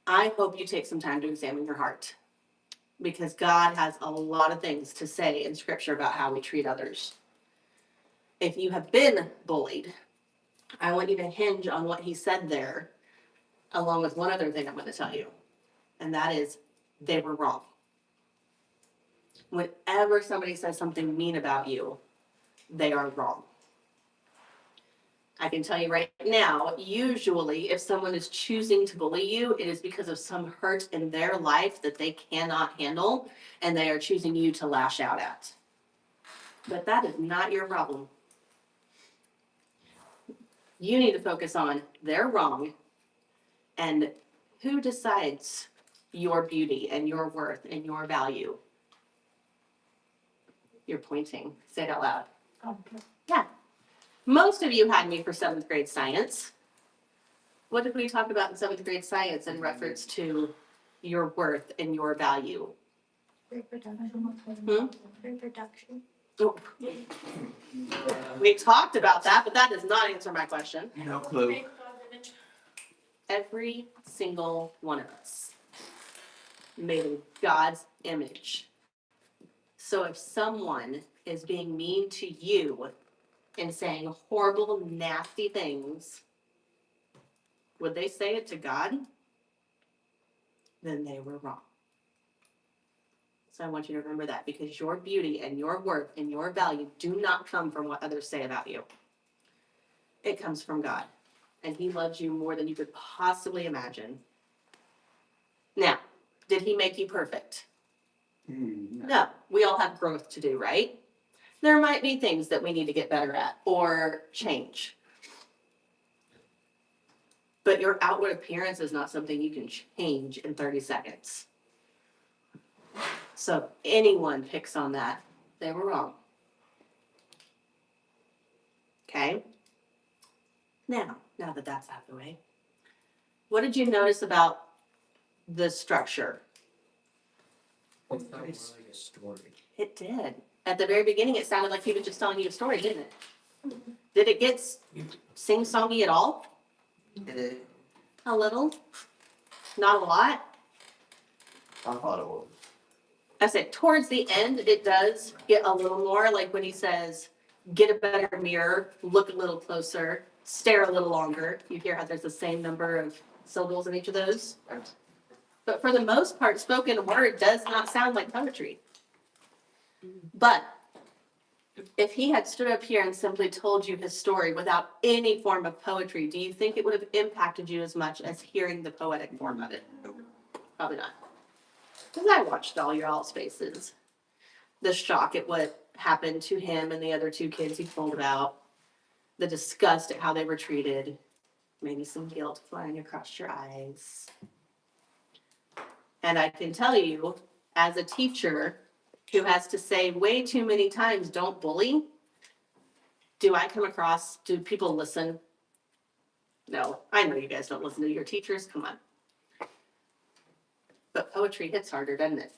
I hope you take some time to examine your heart, because God has a lot of things to say in Scripture about how we treat others. If you have been bullied, I want you to hinge on what he said there, along with one other thing I'm going to tell you, and that is they were wrong. Whenever somebody says something mean about you, they are wrong. I can tell you right now, usually if someone is choosing to bully you, it is because of some hurt in their life that they cannot handle, and they are choosing you to lash out at. But that is not your problem. You need to focus on they're wrong, and who decides your beauty and your worth and your value. You're pointing. Say it out loud. Okay. Yeah. Most of you had me for 7th grade science. What did we talk about in 7th grade science in reference to your worth and your value? Reproduction. Reproduction. Oh. We talked about that, but that does not answer my question. No clue. Every single one of us made in God's image. So if someone is being mean to you and saying horrible, nasty things, would they say it to God? Then they were wrong. So I want you to remember that, because your beauty and your worth and your value do not come from what others say about you. It comes from God. And he loves you more than you could possibly imagine. Now, did he make you perfect? No. We all have growth to do, right? There might be things that we need to get better at or change. But your outward appearance is not something you can change in 30 seconds. So if anyone picks on that, they were wrong. Okay? Now that that's out of the way, what did you notice about the structure? It sounds like a story. It did. At the very beginning, it sounded like he was just telling you a story, didn't it? Did it get sing-songy at all? A little? Not a lot? I thought it was. I said towards the end, it does get a little more, like when he says, get a better mirror, look a little closer, stare a little longer. You hear how there's the same number of syllables in each of those? But for the most part, spoken word does not sound like poetry. But if he had stood up here and simply told you his story without any form of poetry, do you think it would have impacted you as much as hearing the poetic form of it? Probably not. Because I watched all your all's faces. The shock at what happened to him and the other 2 kids he told about. The disgust at how they were treated. Maybe some guilt flying across your eyes. And I can tell you, as a teacher who has to say way too many times, don't bully, do people listen? No, I know you guys don't listen to your teachers, come on. But poetry hits harder, doesn't it?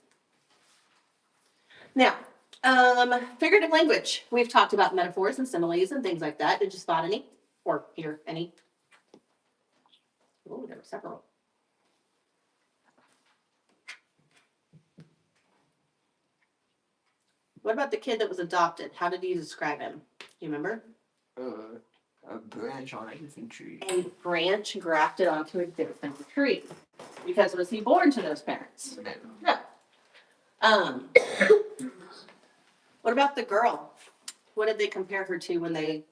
Now, figurative language. We've talked about metaphors and similes and things like that. Did you spot any? Or hear any? Oh, there were several. What about the kid that was adopted? How did you describe him? Do you remember? A branch on a different tree. A branch grafted onto a different tree. Because was he born to those parents? No. What about the girl? What did they compare her to when they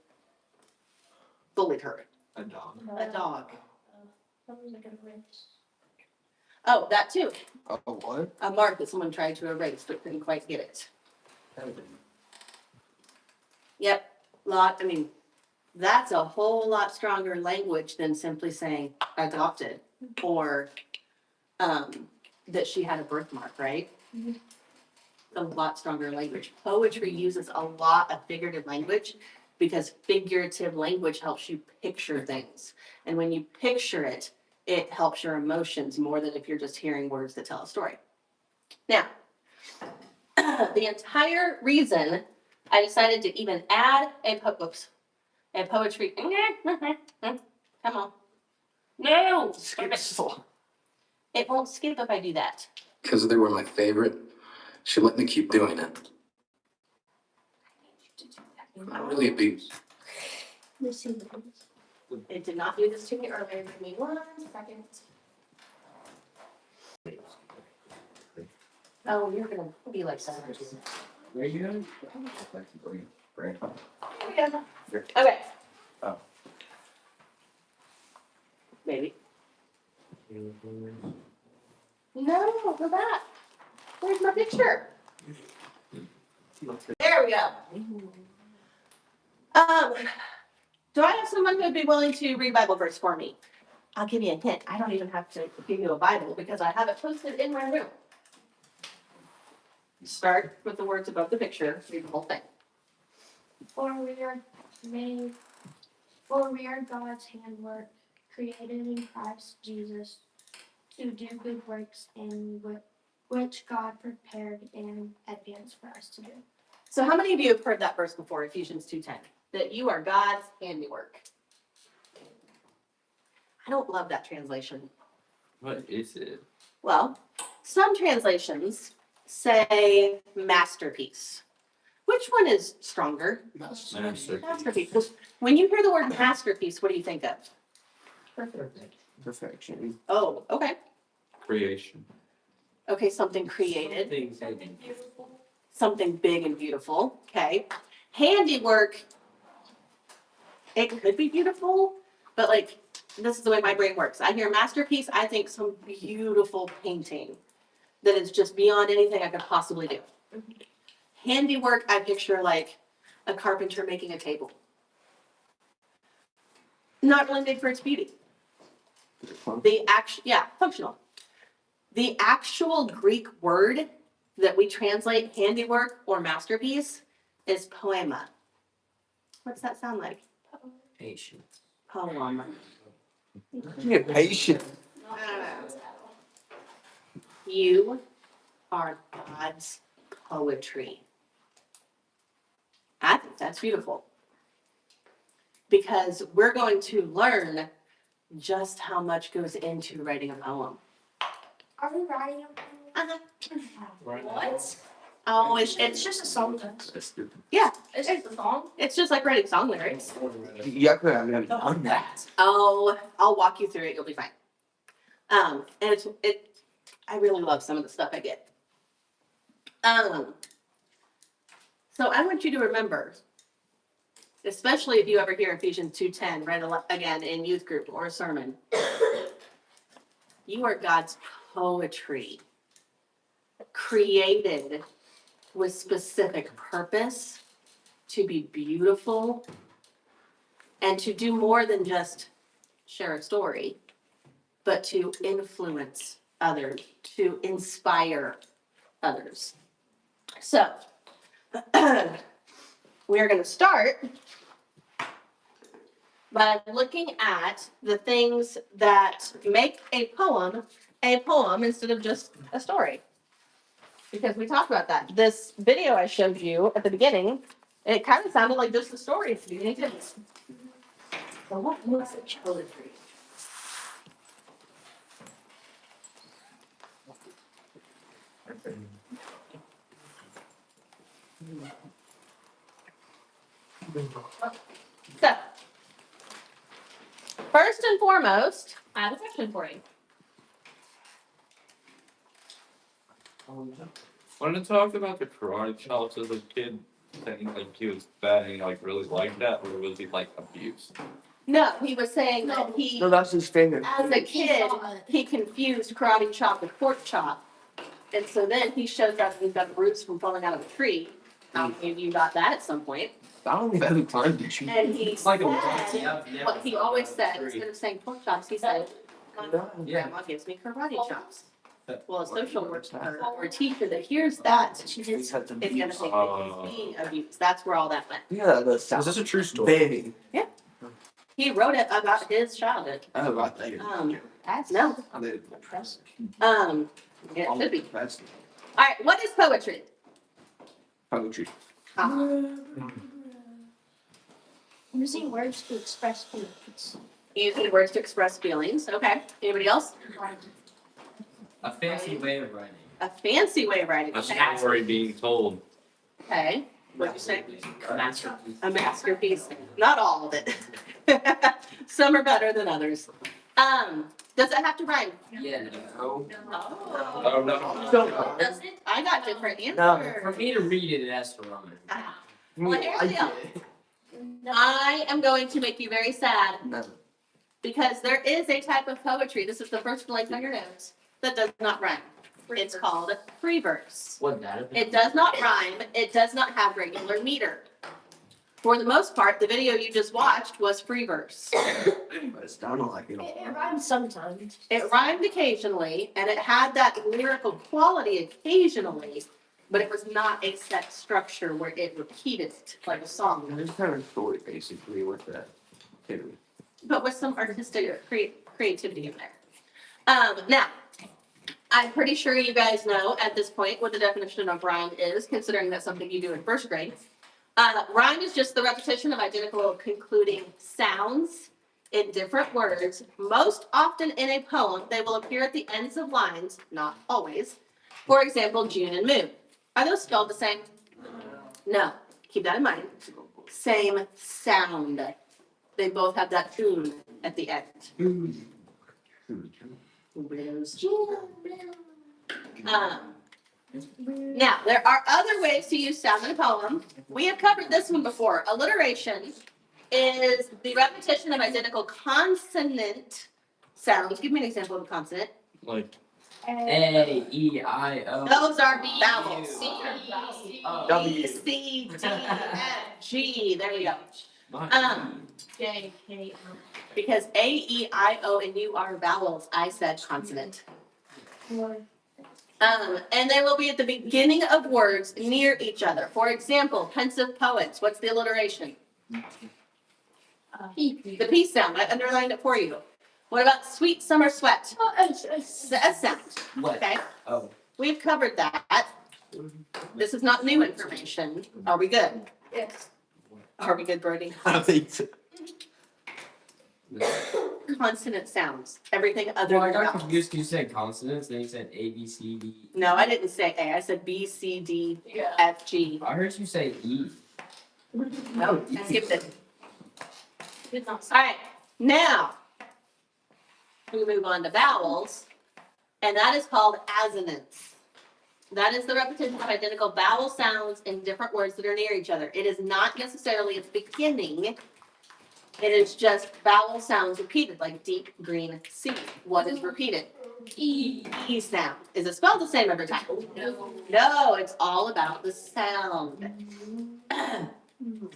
bullied her? A dog. A dog. That was like a race. Oh, that too. A what? A mark that someone tried to erase but couldn't quite get it. Yep. That's a whole lot stronger language than simply saying adopted or that she had a birthmark, right? Mm-hmm. A lot stronger language. Poetry uses a lot of figurative language because figurative language helps you picture things. And when you picture it, it helps your emotions more than if you're just hearing words that tell a story. Now, the entire reason I decided to even add a poetry. Come on. No! It won't skip if I do that. Because they were my favorite. She let me keep doing it. I'm not really a big. Let's see what it is. It did not do this to me earlier. Give me 1 second. Oh, you're gonna be like that. Where you going? Okay. Oh. Maybe. No, go back. Where's my picture? There we go. Do I have someone who would be willing to read Bible verse for me? I'll give you a hint. I don't even have to give you a Bible because I have it posted in my room. Start with the words above the picture, read the whole thing. For we are God's handwork, created in Christ Jesus to do good works in which God prepared in advance for us to do. So how many of you have heard that verse before, Ephesians 2:10? That you are God's handiwork. I don't love that translation. What is it? Well, some translations say masterpiece. Which one is stronger? Master. Masterpiece. When you hear the word masterpiece, what do you think of? Perfection. Oh, okay. Creation. Okay, something created, Something Beautiful. something big and beautiful. Okay. Handiwork, it could be beautiful, but like, this is the way my brain works. I hear masterpiece, I think some beautiful painting that is just beyond anything I could possibly do. Handiwork, I picture like a carpenter making a table. Not really made for its beauty. Functional. The actual Greek word that we translate handiwork or masterpiece is poema. What's that sound like? Patience. Poem. Get patient. You are God's poetry. I think that's beautiful. Because we're going to learn just how much goes into writing a poem. Are we writing a poem? What? Oh, It's just a song. yeah, It's just a song. it's just like writing song lyrics. Yeah, I haven't done that. Oh, I'll walk you through it. You'll be fine. And I really love some of the stuff I get. So I want you to remember, especially if you ever hear Ephesians 2:10 read again in youth group or a sermon, you are God's poetry, created with specific purpose to be beautiful and to do more than just share a story, but to influence others, to inspire others. So, we are going to start by looking at the things that make a poem instead of just a story. Because we talked about that. This video I showed you at the beginning, it kind of sounded like just a story to me. It didn't. So what makes it poetry? So, first and foremost, I have a question for you. When it talked about the karate chops as a kid, saying like he was bad and he like really liked that, or was he like abused? No, he was saying that he, No, that's his favorite. as a kid, he confused karate chop with pork chop. And so then he shows us he's got roots from falling out of a tree. Maybe you got that at some point. I don't think that's time did you? And he Like said, a what he always said, instead of saying pork chops, he said, my Yeah. grandma gives me karate chops. Well, a social worker or a teacher that hears that is gonna think that he's being abused. That's where all that went. Yeah, that does Is sound this a true story? big. He wrote it about his childhood. Oh, right there. That's no. I did impressive. It should be. That's All right, what is poetry? poetry. Using words to express feelings. Using words to express feelings. Okay. Anybody else? A fancy way of writing. A fancy way of writing. A Okay. story being told. Okay. What'd you say? A masterpiece. A masterpiece. Not all of it. Some are better than others. Does it have to rhyme? Yeah. No. Oh. Oh, no. Don't. Does it? I got different No, answers. for me to read it, it has to rhyme. Ah. Well, here's the deal. I am going to make you very sad No. because there is a type of poetry, this is the first blank on your notes, that does not rhyme. It's called free verse. What that? It does not rhyme, it does not have regular meter. For the most part, the video you just watched was free verse. But it's not like it. It rhymes sometimes. It rhymed occasionally and it had that lyrical quality occasionally, but it was not a set structure where it repeated like a song, There's kind of story basically with that too. but with some artistic creativity in there. Now, I'm pretty sure you guys know at this point what the definition of rhyme is, considering that's something you do in first grade. Rhyme is just the repetition of identical concluding sounds in different words. Most often in a poem, they will appear at the ends of lines, not always. For example, June and Moon. Are those spelled the same? No. Keep that in mind. Same sound. They both have that oon at the end. Weirdos. Now, there are other ways to use sound in a poem. We have covered this one before. Alliteration is the repetition of identical consonant sounds. Give me an example of a consonant. Like, A, E, I, O. Those are vowels. Oh. B, C, D, F, G. There we go. J, K, L. Because A, E, I, O, and U are vowels, I said consonant. And they will be at the beginning of words near each other. For example, pensive poets. What's the alliteration? The P sound. I underlined it for you. What about sweet summer sweat? The S sound. What? Okay, Oh. we've covered that. This is not new information. Are we good? Yes. Are we good, Brody? I don't think so. Consonant sounds. Everything other Well, I than got vowels. confused 'cause you said consonants, then you said A, B, C, D. No, I didn't say A. I said B, C, D, Yeah. F, G. I heard you say E. No, I skipped it. Did not All right, now we move on to vowels, and that is called assonance. That is the repetition of identical vowel sounds in different words that are near each other. It is not necessarily at the beginning. It is just vowel sounds repeated, like deep green sea. What is repeated? E. E sound. Is it spelled the same every time? No. No, it's all about the sound.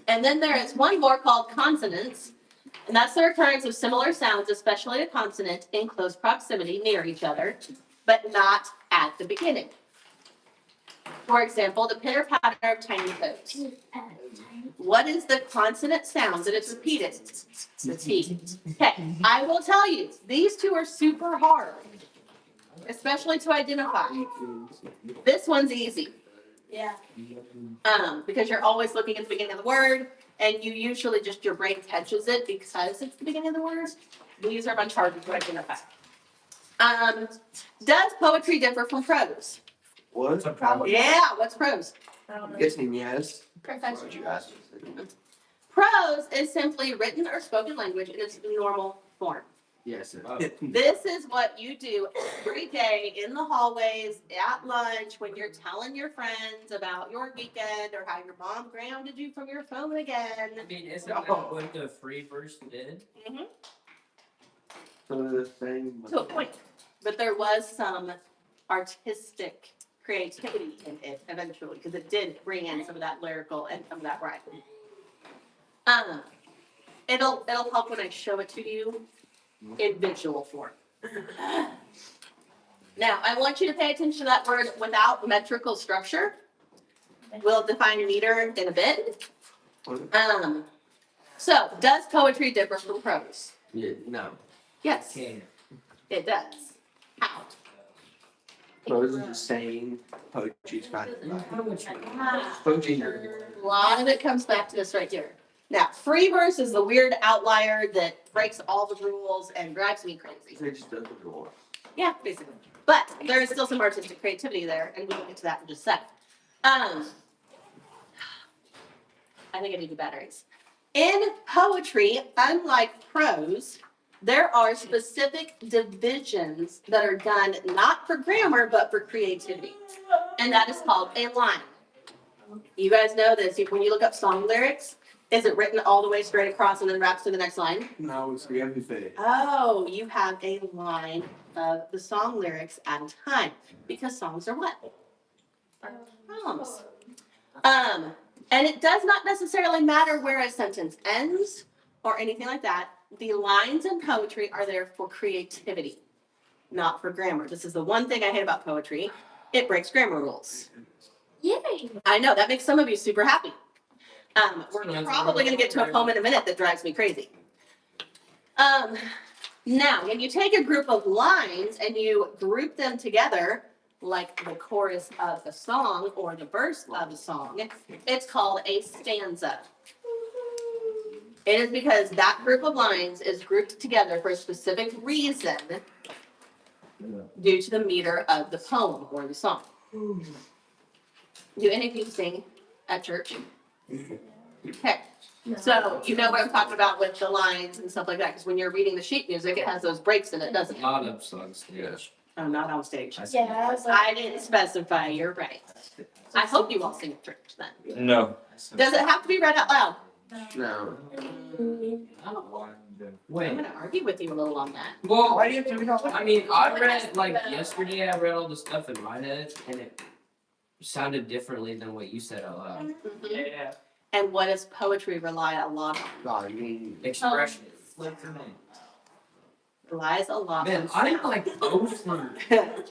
And then there is one more called consonants, and that's the recurrence of similar sounds, especially a consonant, in close proximity near each other, but not at the beginning. For example, the pitter patter of tiny toes. What is the consonant sound that it's repeated? The T. Okay, I will tell you, these two are super hard, especially to identify. This one's easy. Yeah. Because you're always looking at the beginning of the word, and you usually just, your brain catches it because it's the beginning of the word. These are much harder to identify. Does poetry differ from prose? What? Yeah, what's prose? I'm guessing yes. Professor. What you asked. Prose is simply written or spoken language in its normal form. Yes. Oh. This is what you do every day in the hallways, at lunch, when you're telling your friends about your weekend or how your mom grounded you from your phone again. I mean, isn't that what the free verse did? Mhm. So the thing. To a point. But there was some artistic creativity in it eventually, because it did bring in some of that lyrical and some of that rhyme. It'll help when I show it to you in visual form. Now, I want you to pay attention to that word without metrical structure. We'll define meter in a bit. So, does poetry differ from prose? Yeah, no. Yes, Can't. it does. How? Prose is the same. Poetry's kind of. Ah. Poetry. A lot of it comes back to this right here. Now, free verse is the weird outlier that breaks all the rules and drives me crazy. They just doesn't go on. Yeah, basically. But there is still some artistic creativity there, and we'll get to that in just a sec. I think I need new batteries. In poetry, unlike prose, there are specific divisions that are done not for grammar, but for creativity. And that is called a line. You guys know this. When you look up song lyrics, is it written all the way straight across and then wraps to the next line? No, it's everything. Oh, you have a line of the song lyrics at a time. Because songs are what? Poems. And it does not necessarily matter where a sentence ends or anything like that. The lines in poetry are there for creativity, not for grammar. This is the one thing I hate about poetry. It breaks grammar rules. Yay! I know, that makes some of you super happy. We're probably gonna get to a poem in a minute that drives me crazy. Now, when you take a group of lines and you group them together, like the chorus of a song or the verse of a song, it's called a stanza. It is because that group of lines is grouped together for a specific reason due to the meter of the poem or the song. Do any of you sing at church? Okay, so you know what I'm talking about with the lines and stuff like that, because when you're reading the sheet music, it has those breaks in it, doesn't it? Not up songs, yes. Oh, not on stage. Yeah, I didn't specify, you're right. I hope you all sing at church then. No. Does it have to be read out loud? No. I'm Wait, gonna argue with you a little on that. well, Why do you have to read all I mean, I read, like, yesterday, I read all the stuff in my head, and it sounded differently than what you said out loud. Mhm. And what does poetry rely a lot on? I mean, Expression. Relies a lot Man, on I'm sound. like 0 for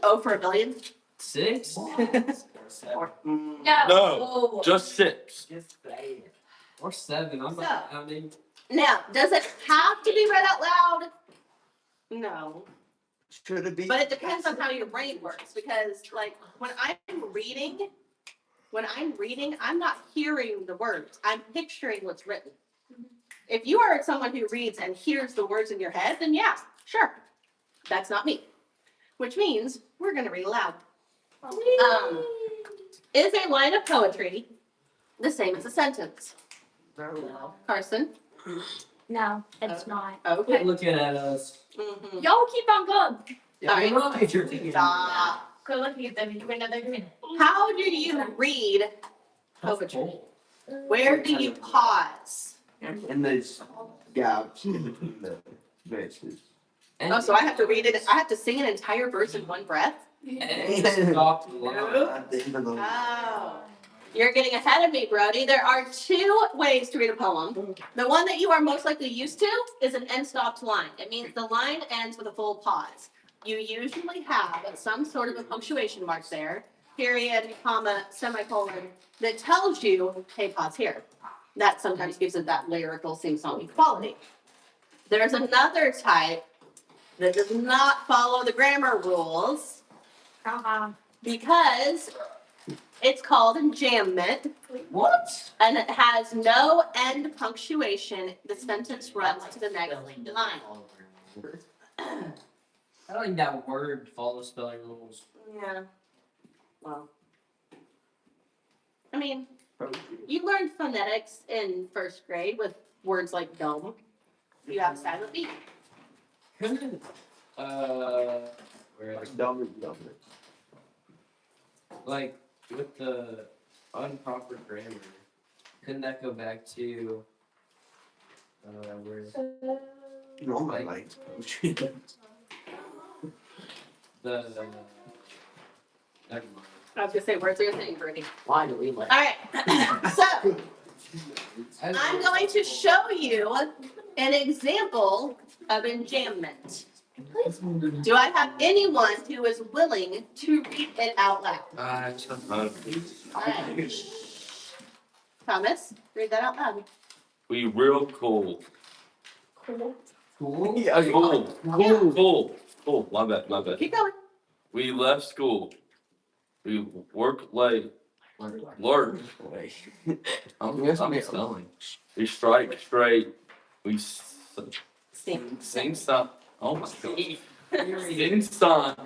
Oh, for a billion? 6? Or, No, just 6. Or 7, I'm So- not, I mean, Now, does it have to be read out loud? No, should it be? but it depends on how your brain works, because like when I'm reading, I'm not hearing the words, I'm picturing what's written. If you are someone who reads and hears the words in your head, then yeah, sure. That's not me. Which means we're gonna read aloud. Is a line of poetry the same as a sentence? No. Carson? No, it's not. Okay. quit looking at us. Mhm. Y'all keep on going. Yeah, Alright. we're not you're thinking. Stop. Go looking at them and do another minute. How do you read poetry? Where do you pause? And there's gaps in between the verses. Oh, so I have to read it, I have to sing an entire verse in one breath? And stop the line. At the end of the. Oh. You're getting ahead of me, Brody. There are 2 ways to read a poem. The one that you are most likely used to is an end stopped line. It means the line ends with a full pause. You usually have some sort of a punctuation mark there, period, comma, semicolon, that tells you, hey, pause here. That sometimes gives it that lyrical sing-songy quality. There's another type that does not follow the grammar rules because it's called enjambment. What? And it has no end punctuation. The sentence runs to the next line. I don't think that word follows spelling rules. Yeah. Well. I mean, you learned phonetics in 1st grade with words like dome. You have silent B. Couldn't, where, Dumb. like, with the improper grammar, couldn't that go back to, where No, my lights. the, never mind. I was gonna say, words are your thing, Brittany. Why do we like? All right. So I'm going to show you an example of enjambment. Do I have anyone who is willing to read it out loud? All right. Thomas, read that out loud. We real cool. Cool. Cool? Yeah, Cool. My bad. Keep going. We left school. We work late. Learn. I'm spelling. We strike straight. We Sing. sing stuff. Oh my god. Sin son.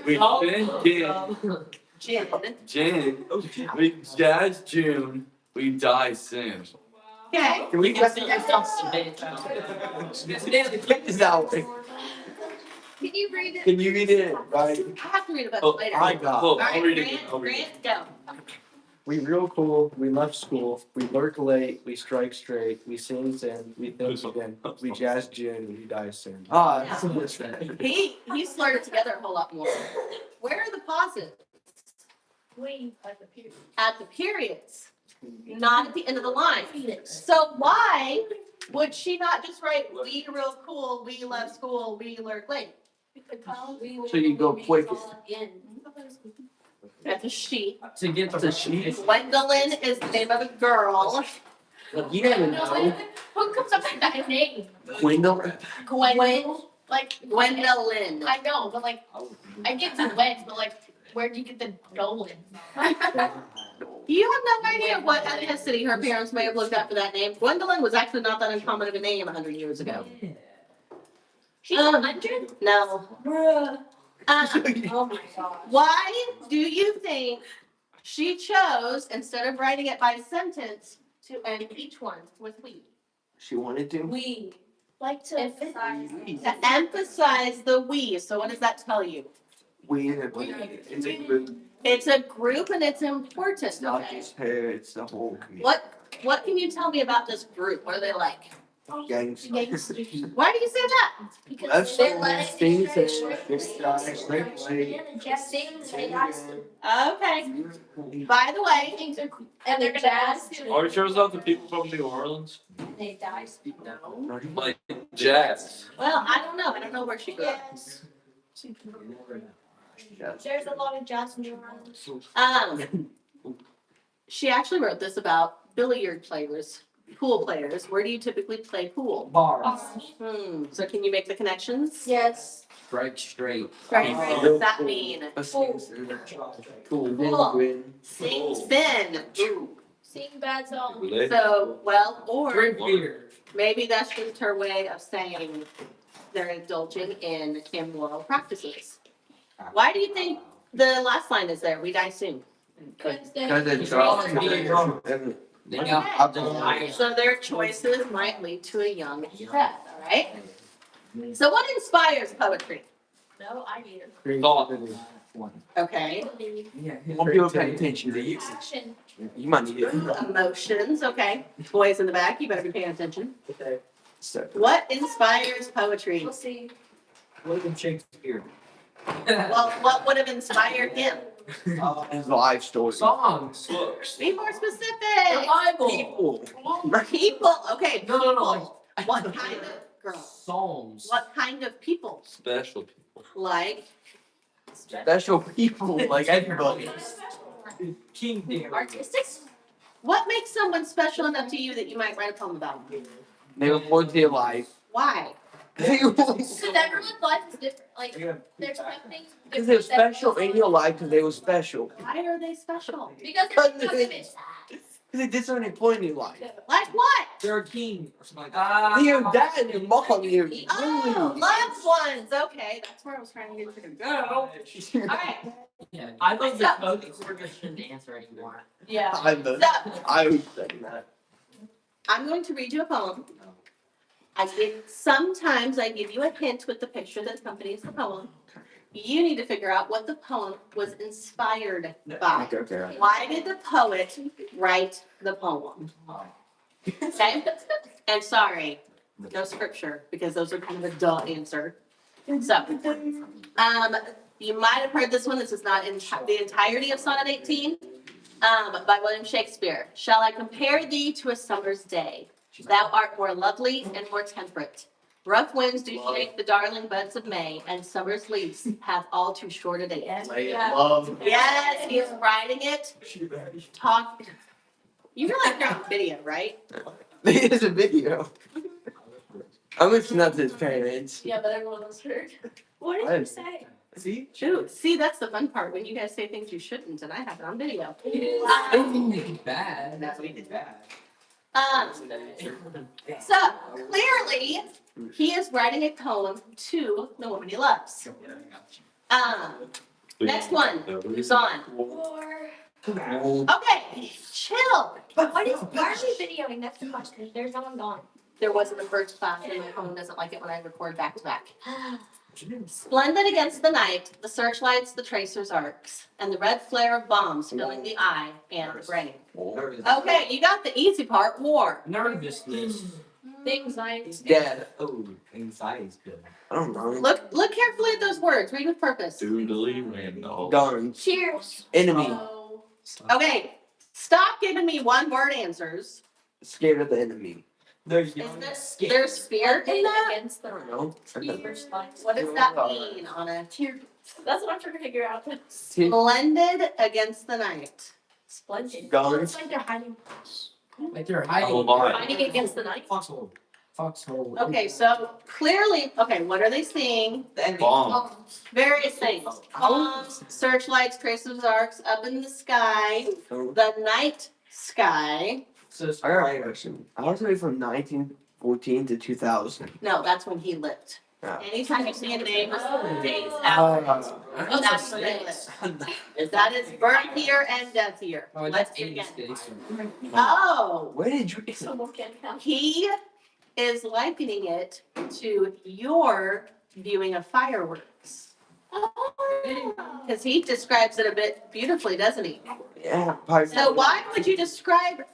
We Oh, Jen. Jen. Jen. We Jazz June. We die soon. Okay. Can we get this out? Can you read it? Can you read it? Right. I have to read a book Oh, later. I got. Look, All I'll right, read it. Grant, go. We real cool, we left school, we lurk late, we strike straight, we sing sin, we think again, we jazz June, we die soon. Ah, that's a good. He slurred it together a whole lot more. Where are the pauses? We. At the periods, not at the end of the line. So why would she not just write, we real cool, we love school, we lurk late? So you go quick. That's a she. to get It's a she. Gwendolyn is the name of a girl. You never know. Who comes up with that name? Gwendolyn. Gwen. Like Gwendolyn. I know, but like I get the Gwen, but like where do you get the Nolan? You have no idea what ethnicity her parents may have looked at for that name. Gwendolyn was actually not that uncommon of a name 100 years ago. She's 100? No. Bruh. Oh my god. Why do you think she chose, instead of writing it by sentence, to end each one with we? She wanted to. We like to emphasize. To emphasize the we. So what does that tell you? It's a group. It's a group and it's important. It's not Okay. just her. It's the whole community. What can you tell me about this group? What are they like? Gangsters. Why do you say that? Because That's they the let it things that Okay. By the way, and they're jazz. Are you sure it's not the people from New Orleans? They die. Like jazz. well, I don't know. I don't know where she grew up. There's a lot of jazz in New Orleans. She actually wrote this about billiard players, pool players. Where do you typically play pool? bars. So can you make the connections? Yes. Strike straight. Right, right. What does that mean? Cool. Cool. Sing spin. Ooh. Sing bad song. So, well, or Drink beer. maybe that's just her way of saying they're indulging in immoral practices. Why do you think the last line is there? We die soon. Because Because it's They got desire. So their choices might lead to a young death, all right? So what inspires poetry? No, I need it. Thought. Okay. More people pay attention to you. Action. You might need it. Emotions, okay. Boys in the back, you better be paying attention. So, What inspires poetry? We'll see. William Shakespeare. Well, what would have inspired him? his life story. Songs. Books. Be more specific. Bible. People. People, okay. No, no, no. What kind of, girl? Psalms. What kind of people? Special people. Like, Special people like everybody. King David. Artistic. what makes someone special enough to you that you might write a poem about? They were born to their life. Why? Because everyone's life is different. Like there's something. Because they're special in your life because they were special. Why are they special? Because it's Because they did something important in your life. Like what? They're a king or something like that. Your dad and your mom, your Oh, loved ones. Okay, that's where I was trying to get you to go. All right. Yeah, I think the code recorder shouldn't answer anymore. Yeah. I would say that. I'm going to read you a poem. Sometimes I give you a hint with the picture that accompanies the poem. You need to figure out what the poem was inspired by. Okay. Why did the poet write the poem? Okay? And sorry, no scripture, because those are kind of a duh answer. So, you might have heard this one. This is not in the entirety of Sonnet 18, by William Shakespeare. Shall I compare thee to a summer's day? Thou art more lovely and more temperate. Rough winds do shake the darling buds of May, and summer's leaves have all too short a day. Love. Yes, he is writing it. Talk. You realize you're on video, right? There's a video. I'm listening up to his parents. Yeah, but everyone else heard. What did you say? See? Shoot. See, that's the fun part when you guys say things you shouldn't, and I have it on video. I didn't make it bad. That's what he did bad. So clearly, he is writing a poem to the woman he loves. Next one, who's on? War. Okay, chill. But why are we videoing? That's the question. There's no one gone. There wasn't the first class, and my phone doesn't like it when I record back to back. Splendid against the night, the searchlights, the tracers' arcs, and the red flare of bombs filling the eye and the brain. Okay, you got the easy part, war. Nervousness. Anxiety. Dead. Oh, anxiety's good. I don't know. Look carefully at those words, read with purpose. Doodly random. Guns. Cheers. Enemy. Oh. Okay, stop giving me one word answers. Scared of the enemy. There's Is there's fear in that? Against I the don't know. What does that mean on a That's what I'm trying to figure out. splendid against the night? Splendid. Guns. It's like they're hiding. Like they're hiding. Oh, my. Hiding against the night. Foxhole. Foxhole. Okay, so clearly, okay, what are they seeing? Bomb. Various things. Bombs, searchlights, tracers, arcs, up in the sky, the night sky. So I got a question. I was away from 1914 to 2000. No, that's when he lived. Yeah. Anytime you see a name, days Uh, out. That's when they lived. That is birth year and death year. Oh, Let's that's begin. 80s. Oh, Where did you? he is likening it to your viewing of fireworks. Because he describes it a bit beautifully, doesn't he? Yeah. Probably So why would you describe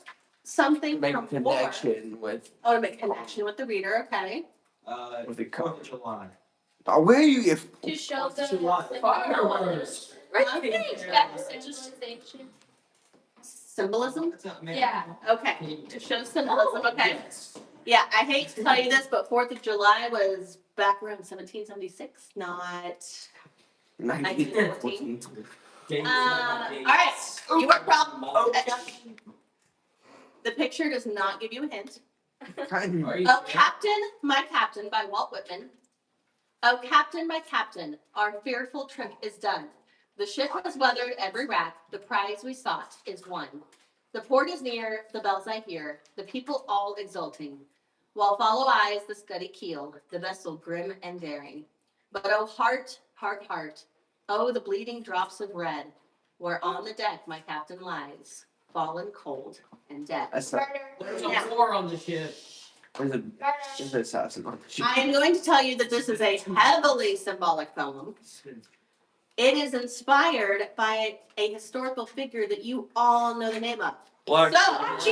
something make a from war? connection with Oh, to make connection with the reader, okay. with the Fourth color. of July. Oh, where are you? If To show the. Fireworks. Okay. Symbolism? Yeah. Okay, to show symbolism, okay. Yeah, I hate to tell you this, but 4th of July was back around 1776, not. 1914. All right, you are problem. The picture does not give you a hint. Kind of. Oh, Captain, my Captain by Walt Whitman. Oh, Captain, my Captain, our fearful trick is done. The ship has weathered every rack, the prize we sought is won. The port is near, the bells I hear, the people all exulting. While follow eyes the steady keel, the vessel grim and daring. But oh heart, heart, heart, oh the bleeding drops of red, where on the deck my captain lies, fallen cold and dead. That's not. There's a war on the ship. There's an assassin on the ship. I am going to tell you that this is a heavily symbolic poem. It is inspired by a historical figure that you all know the name of. Black. So,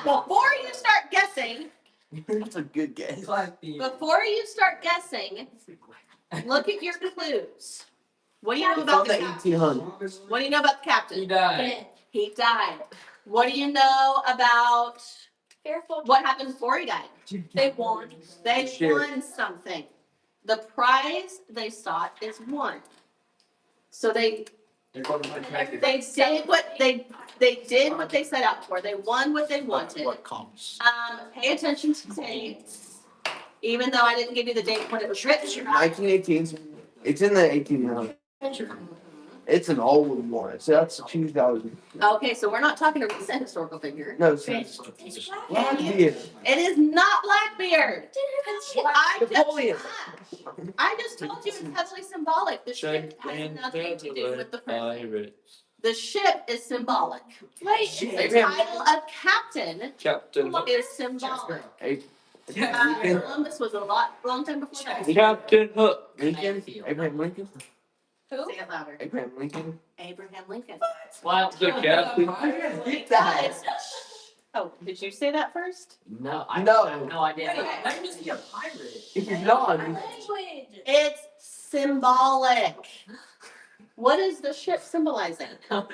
before you start guessing, That's a good guess. before you start guessing, look at your clues. What do you know It's about on the the captain? 1800s. What do you know about the He captain? died. He died. What do you know about Fearful. what happened before he died? They won. They Sure. won something. The prize they sought is won. So they did what they set out for. They won what they wanted. What comes? Pay attention to dates. Even though I didn't give you the date when it was written. 1918. It's in the 1800s. It's an old one. So that's 2000. Okay, so we're not talking a recent historical figure. No, it's Blackbeard. It is not Blackbeard. Napoleon. I just told you it's heavily symbolic. The ship has nothing to do with the person. Pirates. The ship is symbolic. Wait. The title of captain Captain. is symbolic. Lincoln. Columbus was a long time before that. Captain Hook. Lincoln. Abraham Lincoln. Who? Say it louder. Abraham Lincoln. Abraham Lincoln. Wow. The captain. Get that. Oh, did you say that first? No, No. I didn't. Okay. Why was he a pirate? If you're not, Language. It's symbolic. What is the ship symbolizing? Who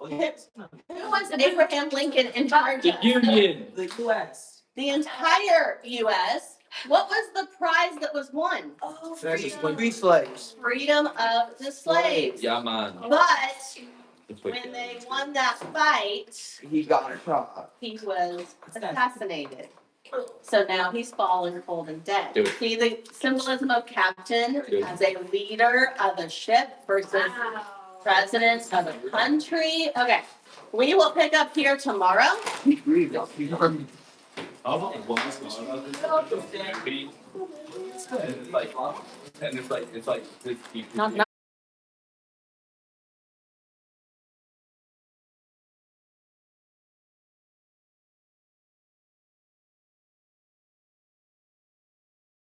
was Abraham Lincoln in charge The of? Union. The U.S. The entire U.S. What was the prize that was won? free slaves. Freedom of the slaves. Yeah, man. But when they won that fight, He got shot. he was assassinated. So now he's fallen cold and dead. Do it. See the symbolism of captain as a leader of a ship versus president of a country. Okay, we will pick up here tomorrow. I've only once thought about this. And it's like, it's like this deep. Not